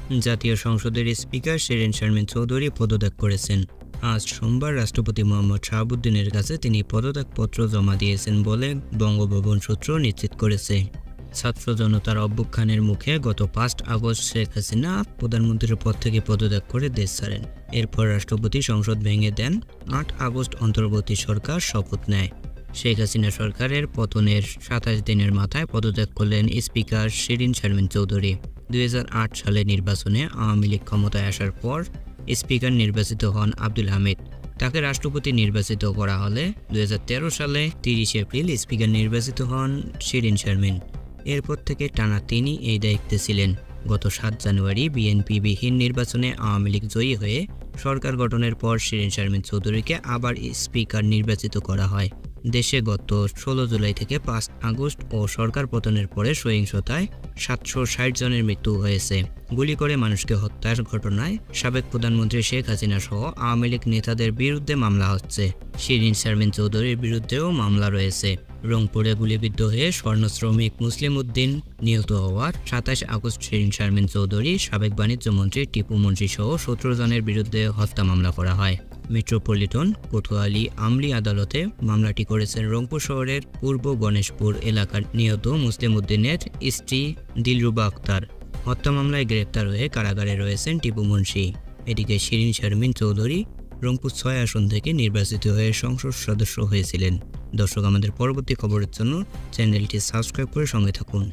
জাতীয় সংসদের স্পিকার শিরীন শারমিন চৌধুরী পদত্যাগ করেছেন। আজ সোমবার রাষ্ট্রপতি মোহাম্মদ শাহাবুদ্দিনের কাছে তিনি পদত্যাগপত্র জমা দিয়েছেন বলে বঙ্গভবন সূত্র নিশ্চিত করেছে। ছাত্র জনতার অভ্যুত্থানের মুখে গত 5 আগস্ট শেখ হাসিনা প্রধানমন্ত্রীর পদ থেকে পদত্যাগ করে দেশ ছাড়েন। এরপর রাষ্ট্রপতি সংসদ ভেঙে দেন। 8 আগস্ট অন্তর্বর্তী সরকার শপথ নেয়। শেখ হাসিনা সরকারের পতনের 27 দিনের মাথায় পদত্যাগ করলেন স্পিকার শিরীন শারমিন চৌধুরী। 2008 সালে নির্বাচনে আওয়ামী লীগ ক্ষমতায় আসার পর স্পিকার নির্বাচিত হন আব্দুল হামিদ। তাকে রাষ্ট্রপতি নির্বাচিত করা হলে 2013 সালে 30 এপ্রিল স্পিকার নির্বাচিত হন শিরীন শারমিন। এরপর থেকে টানা তিনি এই দায়িত্বে ছিলেন। গত 7 জানুয়ারি বিএনপি-বিহীন নির্বাচনে আওয়ামী লীগ জয়ী হয়ে সরকার গঠনের পর শিরীন শারমিন চৌধুরীকে আবার স্পিকার নির্বাচিত করা হয়। দেশে গত 16 জুলাই থেকে 5 আগস্ট ও সরকার পতনের পরে সহিংসতায় 760 জনের মৃত্যু হয়েছে। গুলি করে মানুষকে হত্যার ঘটনায় সাবেক প্রধানমন্ত্রী শেখ হাসিনা সহ আওয়ামী লীগ নেতাদের বিরুদ্ধে মামলা হচ্ছে। শিরীন শারমিন চৌধুরীর বিরুদ্ধেও মামলা রয়েছে। রংপুরে গুলিবিদ্ধ হয়ে স্বর্ণ শ্রমিক মুসলিম উদ্দিন নিহত হওয়ার 27 আগস্ট শিরীন শারমিন চৌধুরী, সাবেক বাণিজ্যমন্ত্রী টিপু মুন্সি সহ 17 জনের বিরুদ্ধে হত্যা মামলা করা হয়। মেট্রোপলিটন কোতোয়ালি আমলি আদালতে মামলাটি করেছেন রংপুর শহরের পূর্ব গণেশপুর এলাকার নিহত মুসলিম উদ্দিনের স্ত্রী দিলরুবা আক্তার। হত্যা মামলায় গ্রেপ্তার হয়ে কারাগারে রয়েছেন টিপু মুন্সি। এদিকে শিরীন শারমিন চৌধুরী রংপুর 6 আসন থেকে নির্বাচিত হয়ে সংসদ সদস্য হয়েছিলেন। দর্শক, আমাদের পরবর্তী খবরের জন্য চ্যানেলটি সাবস্ক্রাইব করে সঙ্গে থাকুন।